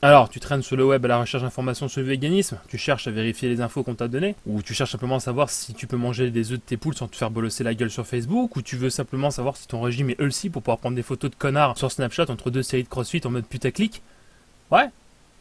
Alors, tu traînes sur le web à la recherche d'informations sur le véganisme, tu cherches à vérifier les infos qu'on t'a données, ou tu cherches simplement à savoir si tu peux manger des œufs de tes poules sans te faire bolosser la gueule sur Facebook, ou tu veux simplement savoir si ton régime est healthy pour pouvoir prendre des photos de connards sur Snapchat entre deux séries de crossfit en mode putaclic. Ouais.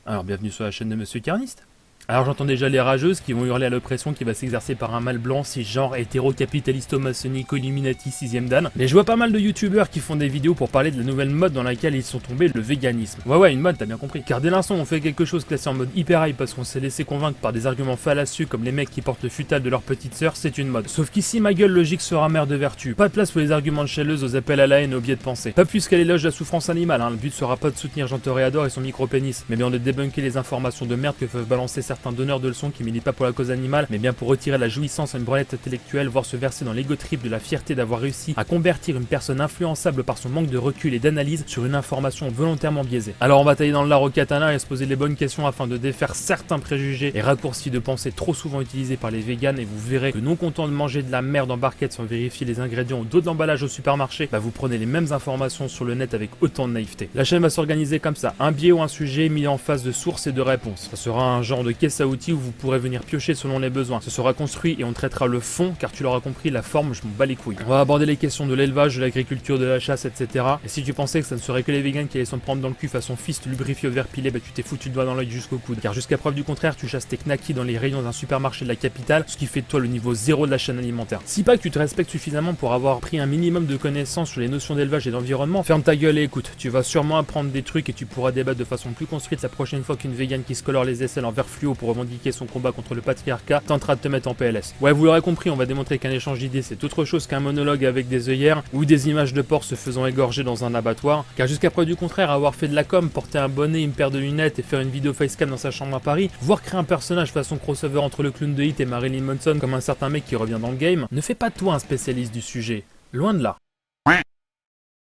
Alors bienvenue sur la chaîne de Monsieur Carniste. Alors j'entends déjà les rageuses qui vont hurler à l'oppression qui va s'exercer par un mâle blanc, cisgenre, hétéro-capitalisto-maçonnique-illuminati 6ème dan. Mais je vois pas mal de youtubeurs qui font des vidéos pour parler de la nouvelle mode dans laquelle ils sont tombés, le véganisme. Ouais, une mode, t'as bien compris. Car dès l'instant où on fait quelque chose classé en mode hyper hype parce qu'on s'est laissé convaincre par des arguments fallacieux comme les mecs qui portent le futal de leur petite sœur, c'est une mode. Sauf qu'ici, ma gueule logique sera mère de vertu. Pas de place pour les arguments de chaleuse, aux appels à la haine et aux biais de pensée. Pas plus qu'à l'éloge de la souffrance animale, le but sera pas de soutenir Jean Toréador et son micro-pénis, mais bien de débunker les informations de merde que peuvent balancer certains donneurs de leçons qui militent pas pour la cause animale, mais bien pour retirer la jouissance à une branlette intellectuelle, voire se verser dans l'ego trip de la fierté d'avoir réussi à convertir une personne influençable par son manque de recul et d'analyse sur une information volontairement biaisée. Alors on va tailler dans le lard au katana et se poser les bonnes questions afin de défaire certains préjugés et raccourcis de pensée trop souvent utilisés par les véganes, et vous verrez que non content de manger de la merde en barquette sans vérifier les ingrédients ou d'autres emballages au supermarché, vous prenez les mêmes informations sur le net avec autant de naïveté. La chaîne va s'organiser comme ça, un biais ou un sujet mis en face de sources et de réponses. Ça sera un genre de caisse à outils où vous pourrez venir piocher selon les besoins. Ce sera construit et on traitera le fond, car tu l'auras compris, la forme, je m'en bats les couilles. On va aborder les questions de l'élevage, de l'agriculture, de la chasse, etc. Et si tu pensais que ça ne serait que les vegans qui allaient s'en prendre dans le cul façon fist lubrifié au verre pilé, tu t'es foutu le doigt dans l'œil jusqu'au coude. Car jusqu'à preuve du contraire, tu chasses tes knackis dans les rayons d'un supermarché de la capitale, ce qui fait de toi le niveau 0 de la chaîne alimentaire. Si pas que tu te respectes suffisamment pour avoir pris un minimum de connaissances sur les notions d'élevage et d'environnement, ferme ta gueule et écoute. Tu vas sûrement apprendre des trucs et tu pourras débattre de façon plus construite la prochaine fois qu'une végane qui se colore les aisselles en vert fluo pour revendiquer son combat contre le patriarcat tentera de te mettre en PLS. Ouais, vous l'aurez compris, on va démontrer qu'un échange d'idées c'est autre chose qu'un monologue avec des œillères ou des images de porcs se faisant égorger dans un abattoir. Car jusqu'à preuve du contraire, avoir fait de la com, porter un bonnet, une paire de lunettes et faire une vidéo facecam dans sa chambre à Paris, voire créer un personnage façon crossover entre le clown de Hit et Marilyn Manson comme un certain mec qui revient dans le game, ne fait pas de toi un spécialiste du sujet. Loin de là.